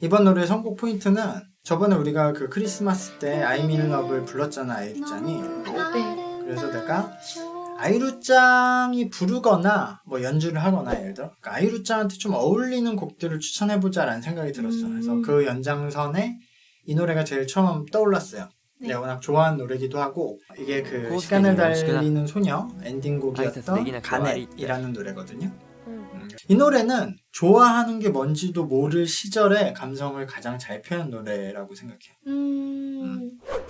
이번 노래 선곡 포인트는 저번에 우리가 그 크리스마스 때 I'm in love를 불렀잖아, 아이루짱이. 네. 그래서 내가 아이루짱이 부르거나 뭐 연주를 하거나 예를 들어 그러니까 아이루짱한테 좀 어울리는 곡들을 추천해보자 라는 생각이 들었어. 그래서 그 연장선에 이 노래가 제일 처음 떠올랐어요. 네. 내가 워낙 좋아하는 노래기도 하고 이게 그 고 시간을 스케줄이 달리는 소녀 엔딩곡이었던 아이스스 가넷이라는 노래거든요. 이 노래는 좋아하는 게 뭔지도 모를 시절의 감성을 가장 잘 표현한 노래라고 생각해요.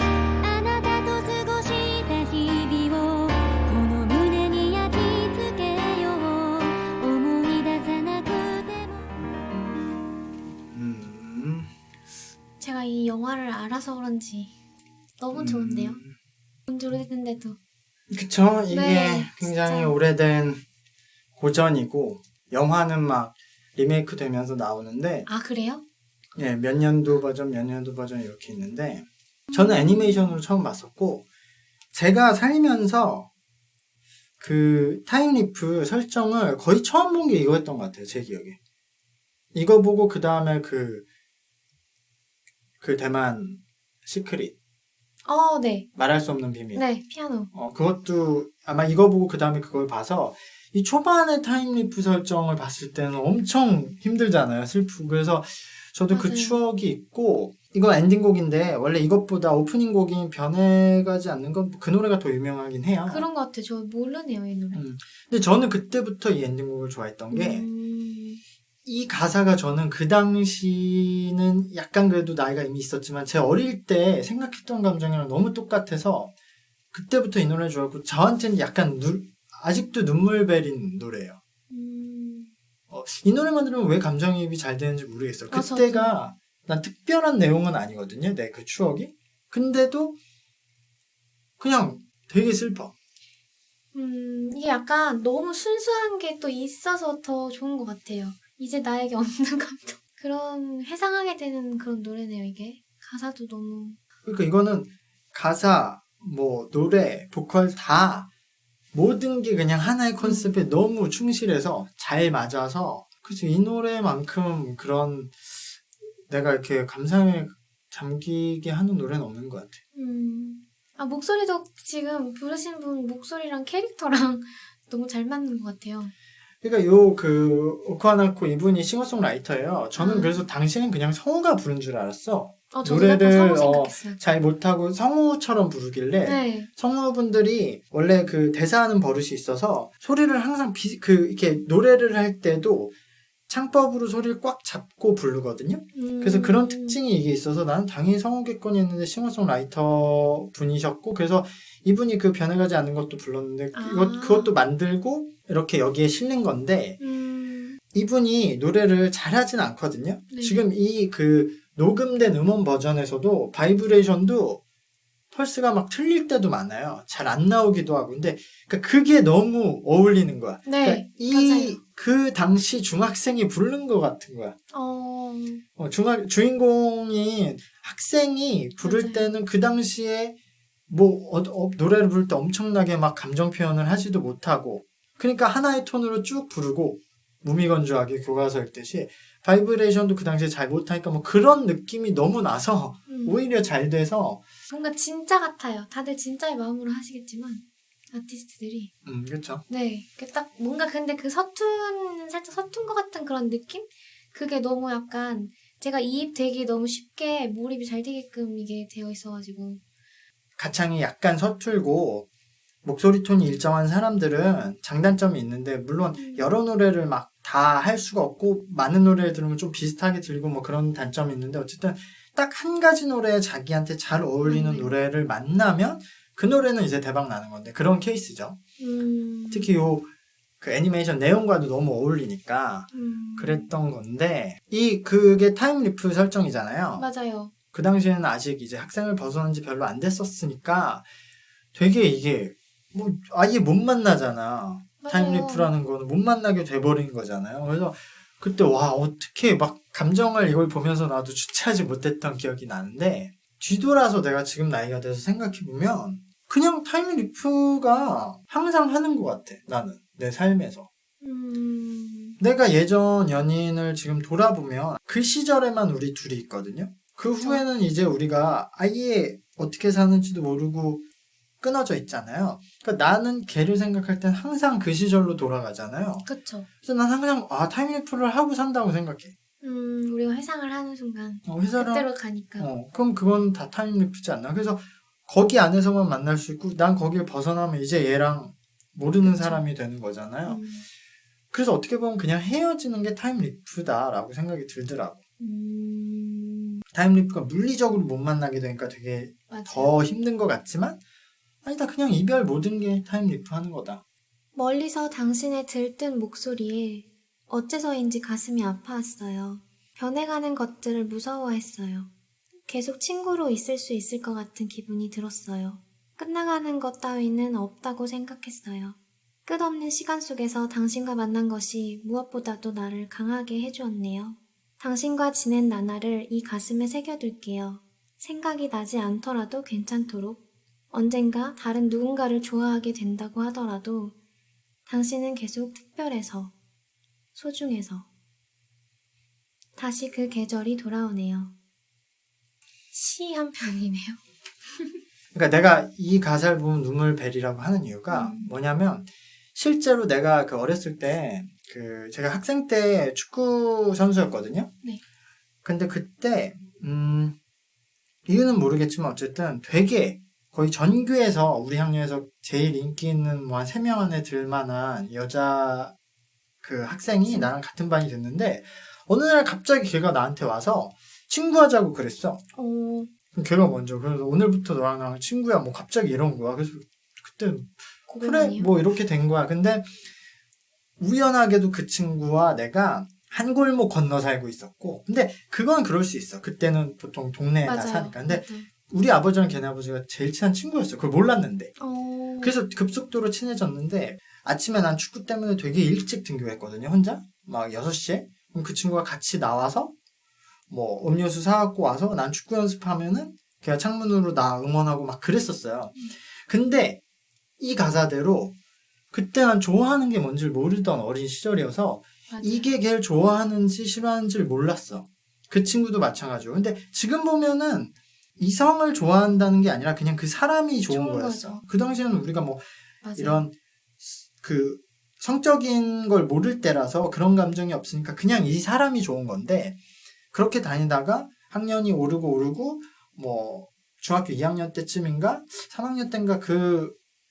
あなたと過ごした日々をこの胸に焼き付けよう思い出さなくても 제가 이 영화를 알아서 그런지 너무 좋은데요. 뭔지 오래됐는데도. 그쵸? 이게 네, 굉장히 진짜. 오래된 고전이고 영화는 막 리메이크 되면서 나오는데 아 그래요? 예, 몇 년도 버전 이렇게 있는데 저는 애니메이션으로 처음 봤었고 제가 살면서 그 타임리프 설정을 거의 처음 본 게 이거였던 것 같아요. 제 기억에. 이거 보고 그 다음에 그 대만 시크릿 네. 말할 수 없는 비밀 네, 피아노. 그것도 아마 이거 보고 그 다음에 그걸 봐서 이 초반의 타임리프 설정을 봤을 때는 엄청 힘들잖아요. 슬프고. 그래서 저도 그 맞아요. 추억이 있고 이거 엔딩곡인데 원래 이것보다 오프닝 곡이 변해가지 않는 건 그 노래가 더 유명하긴 해요. 그런 것 같아요. 저 모르네요, 이 노래. 근데 저는 그때부터 이 엔딩곡을 좋아했던 게 이 가사가 저는 그 당시는 약간 그래도 나이가 이미 있었지만 제 어릴 때 생각했던 감정이랑 너무 똑같아서 그때부터 이 노래를 좋아했고 저한테는 약간 아직도 눈물 베린 노래예요. 이 노래만 들으면 왜 감정이입이 잘 되는지 모르겠어요. 아, 그때가 난 특별한 내용은 아니거든요. 내 그 추억이. 근데도 그냥 되게 슬퍼. 이게 약간 너무 순수한 게 또 있어서 더 좋은 것 같아요. 이제 나에게 없는 감정. 그런 회상하게 되는 그런 노래네요, 이게. 가사도 너무. 그러니까 이거는 가사, 뭐 노래, 보컬 다 모든 게 그냥 하나의 컨셉에 너무 충실해서 잘 맞아서 그치 이 노래만큼 그런 내가 이렇게 감상에 잠기게 하는 노래는 없는 것 같아. 목소리도 지금 부르신 분 목소리랑 캐릭터랑 너무 잘 맞는 것 같아요. 그러니까 오카나코 이분이 싱어송라이터예요. 저는 그래서 당시에는 그냥 성우가 부른 줄 알았어. 저도 약간 성우 생각했어요. 잘 못하고 성우처럼 부르길래 네. 성우분들이 원래 그 대사하는 버릇이 있어서 소리를 항상 이렇게 노래를 할 때도 창법으로 소리를 꽉 잡고 부르거든요. 그래서 그런 특징이 이게 있어서 나는 당연히 성우겠거니 했는데 싱어송라이터 분이셨고 그래서 이분이 그 변해가지 않는 것도 불렀는데 그것도 만들고 이렇게 여기에 실린 건데 이분이 노래를 잘하진 않거든요. 네. 지금 이 그 녹음된 음원 버전에서도 바이브레이션도 펄스가 막 틀릴 때도 많아요. 잘 안 나오기도 하고. 근데 그러니까 그게 너무 어울리는 거야. 네, 그러니까 그 당시 중학생이 부른 것 같은 거야. 주인공인 학생이 부를 맞아요. 때는 그 당시에 뭐 노래를 부를 때 엄청나게 막 감정 표현을 하지도 못하고 그러니까 하나의 톤으로 쭉 부르고 무미건조하게 교과서 읽듯이 바이브레이션도 그 당시에 잘 못하니까 뭐 그런 느낌이 너무 나서 오히려 잘 돼서 뭔가 진짜 같아요. 다들 진짜의 마음으로 하시겠지만 아티스트들이 그렇죠. 네, 딱 뭔가 근데 그 살짝 서툰 것 같은 그런 느낌? 그게 너무 약간 제가 이입되기 너무 쉽게 몰입이 잘 되게끔 이게 되어 있어가지고 가창이 약간 서툴고 목소리 톤이 일정한 사람들은 장단점이 있는데 물론 여러 노래를 막 다 할 수가 없고 많은 노래를 들으면 좀 비슷하게 들리고 뭐 그런 단점이 있는데 어쨌든 딱 한 가지 노래에 자기한테 잘 어울리는 노래를 만나면 그 노래는 이제 대박 나는 건데 그런 케이스죠. 특히 그 애니메이션 내용과도 너무 어울리니까 그랬던 건데 그게 타임리프 설정이잖아요. 맞아요. 그 당시에는 아직 이제 학생을 벗어난 지 별로 안 됐었으니까 되게 이게 뭐 아예 못 만나잖아. 맞아요. 타임리프라는 거는 못 만나게 돼버린 거잖아요. 그래서 그때 와 어떻게 막 감정을 이걸 보면서 나도 주체하지 못했던 기억이 나는데 뒤돌아서 내가 지금 나이가 돼서 생각해보면 그냥 타임리프가 항상 하는 것 같아. 나는 내 삶에서 내가 예전 연인을 지금 돌아보면 그 시절에만 우리 둘이 있거든요. 그 그쵸. 후에는 이제 우리가 아예 어떻게 사는지도 모르고 끊어져 있잖아요. 그러니까 나는 걔를 생각할 땐 항상 그 시절로 돌아가잖아요. 그쵸. 그래서 난 항상 타임리프를 하고 산다고 생각해. 우리가 회상을 하는 순간 회사랑 그때로 가니까. 그럼 그건 다 타임리프지 않나? 그래서 거기 안에서만 만날 수 있고 난 거길 벗어나면 이제 얘랑 모르는 그쵸. 사람이 되는 거잖아요. 음, 그래서 어떻게 보면 그냥 헤어지는 게 타임리프다라고 생각이 들더라고. 타임리프가 물리적으로 못 만나게 되니까 되게 맞아요. 더 힘든 것 같지만 아니다, 그냥 이별 모든 게 타임리프 하는 거다. 멀리서 당신의 들뜬 목소리에 어째서인지 가슴이 아파왔어요. 변해가는 것들을 무서워했어요. 계속 친구로 있을 수 있을 것 같은 기분이 들었어요. 끝나가는 것 따위는 없다고 생각했어요. 끝없는 시간 속에서 당신과 만난 것이 무엇보다도 나를 강하게 해주었네요. 당신과 지낸 나날을 이 가슴에 새겨둘게요. 생각이 나지 않더라도 괜찮도록. 언젠가 다른 누군가를 좋아하게 된다고 하더라도 당신은 계속 특별해서, 소중해서. 다시 그 계절이 돌아오네요. 시 한 편이네요. 그러니까 내가 이 가사를 보면 눈물벨이라고 하는 이유가 뭐냐면 실제로 내가 그 어렸을 때 제가 학생 때 축구 선수였거든요. 네. 근데 그때 이유는 모르겠지만 어쨌든 되게 거의 전교에서 우리 학년에서 제일 인기 있는 뭐 한 3명 안에 들만한 여자 그 학생이 나랑 같은 반이 됐는데 어느 날 갑자기 걔가 나한테 와서 친구하자고 그랬어. 그럼 걔가 먼저 그래서 오늘부터 너랑 나랑 친구야 뭐 갑자기 이런 거야. 그래서 그때 그래 고백이요? 뭐 이렇게 된 거야. 근데 우연하게도 그 친구와 내가 한 골목 건너 살고 있었고 근데 그건 그럴 수 있어. 그때는 보통 동네에 다 맞아요. 사니까. 근데 맞아요. 우리 아버지랑 걔네 아버지가 제일 친한 친구였어. 그걸 몰랐는데. 어, 그래서 급속도로 친해졌는데 아침에 난 축구 때문에 되게 일찍 등교했거든요. 혼자. 막 6시에. 그럼 그 친구가 같이 나와서 뭐 음료수 사갖고 와서 난 축구 연습하면은 걔가 창문으로 나 응원하고 막 그랬었어요. 근데 이 가사대로 그때 난 좋아하는 게 뭔지를 모르던 어린 시절이어서 맞아요. 이게 걔를 좋아하는지 싫어하는지를 몰랐어. 그 친구도 마찬가지고. 근데 지금 보면은 이성을 좋아한다는 게 아니라 그냥 그 사람이 좋은 좋은 거였어. 거죠. 그 당시에는 우리가 뭐 맞아요. 이런 그 성적인 걸 모를 때라서 그런 감정이 없으니까 그냥 이 사람이 좋은 건데 그렇게 다니다가 학년이 오르고 뭐 중학교 2학년 때쯤인가 3학년 때인가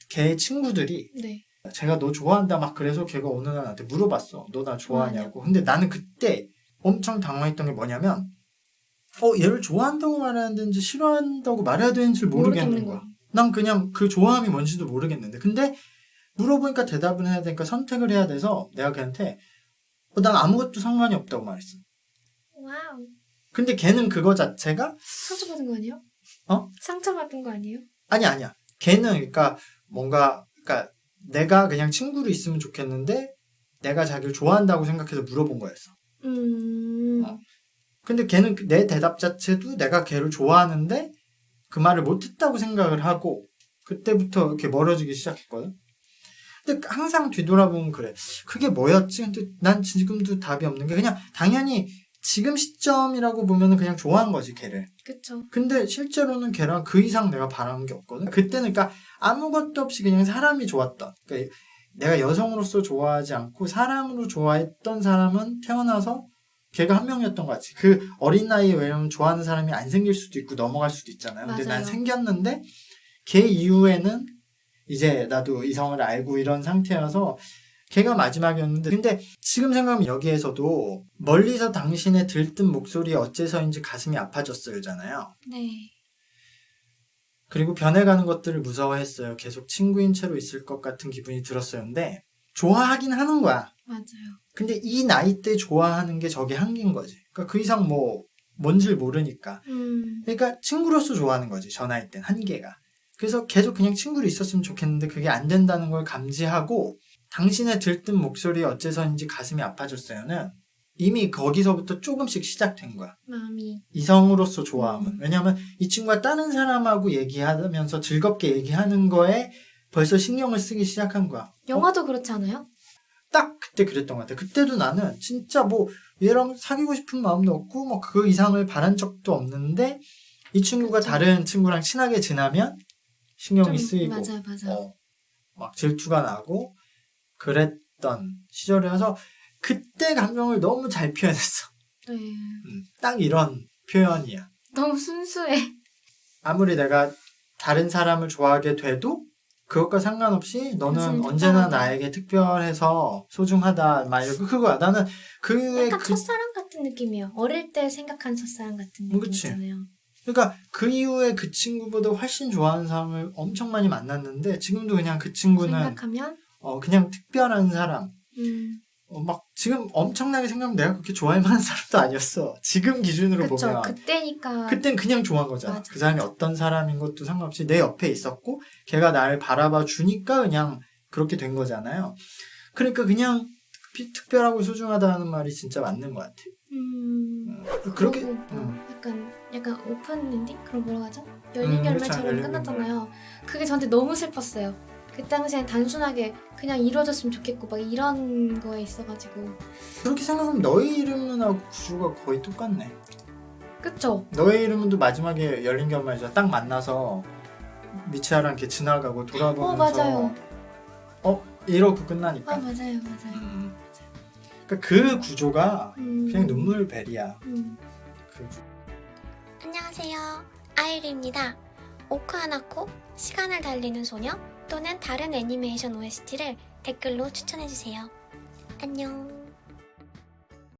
걔 친구들이 네. 제가 너 좋아한다 막 그래서 걔가 어느 날 나한테 물어봤어. 너 나 좋아하냐고. 근데 나는 그때 엄청 당황했던 게 뭐냐면 얘를 좋아한다고 말해야 되는지 싫어한다고 말해야 되는지 모르겠는 거야. 난 그냥 그 좋아함이 뭔지도 모르겠는데 근데 물어보니까 대답을 해야 되니까 선택을 해야 돼서 내가 걔한테 난 아무것도 상관이 없다고 말했어. 와우. 근데 걔는 그거 자체가 상처받은 거 아니에요? 어? 상처받은 거 아니에요? 아니야. 걔는 그러니까 뭔가 그러니까 내가 그냥 친구로 있으면 좋겠는데 내가 자기를 좋아한다고 생각해서 물어본 거였어. 근데 걔는 내 대답 자체도 내가 걔를 좋아하는데 그 말을 못했다고 생각을 하고 그때부터 이렇게 멀어지기 시작했거든. 근데 항상 뒤돌아보면 그래. 그게 뭐였지? 근데 난 지금도 답이 없는 게 그냥 당연히 지금 시점이라고 보면은 그냥 좋아한 거지 걔를. 그쵸. 근데 실제로는 걔랑 그 이상 내가 바라는 게 없거든. 그때는 그러니까 아무것도 없이 그냥 사람이 좋았던. 그러니까 내가 여성으로서 좋아하지 않고 사람으로 좋아했던 사람은 태어나서 걔가 한 명이었던 것 같지. 그 어린 나이에 왜냐면 좋아하는 사람이 안 생길 수도 있고 넘어갈 수도 있잖아요. 근데 맞아요. 난 생겼는데 걔 이후에는 이제 나도 이성을 알고 이런 상태여서 걔가 마지막이었는데 근데 지금 생각하면 여기에서도 멀리서 당신의 들뜬 목소리에 어째서인지 가슴이 아파졌어요잖아요. 네. 그리고 변해가는 것들을 무서워했어요. 계속 친구인 채로 있을 것 같은 기분이 들었었는데 좋아하긴 하는 거야. 맞아요. 근데 이 나이 때 좋아하는 게 저게 한계인 거지. 그러니까 그 이상 뭐 뭔지를 모르니까. 그러니까 친구로서 좋아하는 거지. 저 나이 땐 한계가. 그래서 계속 그냥 친구로 있었으면 좋겠는데 그게 안 된다는 걸 감지하고 당신의 들뜬 목소리에 어째서인지 가슴이 아파졌어요는 이미 거기서부터 조금씩 시작된 거야. 마음이. 이성으로서 좋아함은. 왜냐하면 이 친구가 다른 사람하고 얘기하면서 즐겁게 얘기하는 거에 벌써 신경을 쓰기 시작한 거야. 영화도 그렇지 않아요? 딱 그때 그랬던 것 같아. 그때도 나는 진짜 뭐 얘랑 사귀고 싶은 마음도 없고 뭐 그 이상을 바란 적도 없는데 이 친구가 그쵸. 다른 친구랑 친하게 지나면 신경이 좀 쓰이고 맞아요. 막 질투가 나고 그랬던 시절이어서 그때 감정을 너무 잘 표현했어. 네. 딱 이런 표현이야. 너무 순수해. 아무리 내가 다른 사람을 좋아하게 돼도 그것과 상관없이 너는 당신은 언제나 특별하다. 나에게 특별해서 소중하다. 막 이렇게 그거야. 나는 그의 약간 첫사랑 같은 느낌이에요. 어릴 때 생각한 첫사랑 같은 느낌 그치. 있잖아요. 그러니까 그 이후에 그 친구보다 훨씬 좋아하는 사람을 엄청 많이 만났는데 지금도 그냥 그 친구는 생각하면 그냥 특별한 사람. 막 지금 엄청나게 생각하면 내가 그렇게 좋아할 만한 사람도 아니었어. 지금 기준으로 그쵸. 보면 그때니까 그땐 그냥 좋아한 거잖아. 맞아. 그 사람이 어떤 사람인 것도 상관없이 내 옆에 있었고 걔가 나를 바라봐 주니까 그냥 그렇게 된 거잖아요. 그러니까 그냥 특별하고 소중하다는 말이 진짜 맞는 것 같아. 그렇게 그리고 약간 오픈 엔딩? 그럼 뭐라고 하죠? 열린 그렇죠. 열매처럼 열린 끝났잖아요. 그게 저한테 너무 슬펐어요. 그 당시엔 단순하게 그냥 이루어졌으면 좋겠고 막 이런 거에 있어가지고. 그렇게 생각하면 너의 이름은하고 구조가 거의 똑같네. 그쵸? 너의 이름은도 마지막에 열린 결말이죠. 딱 만나서 미치아랑 이렇게 지나가고 돌아보면서 맞아요. 이러고 끝나니까. 맞아요. 그러니까 그 구조가 그냥 눈물벨이야. 안녕하세요. 아이리입니다. 오크하나코, 시간을 달리는 소녀 또는 다른 애니메이션 OST를 댓글로 추천해주세요. 안녕.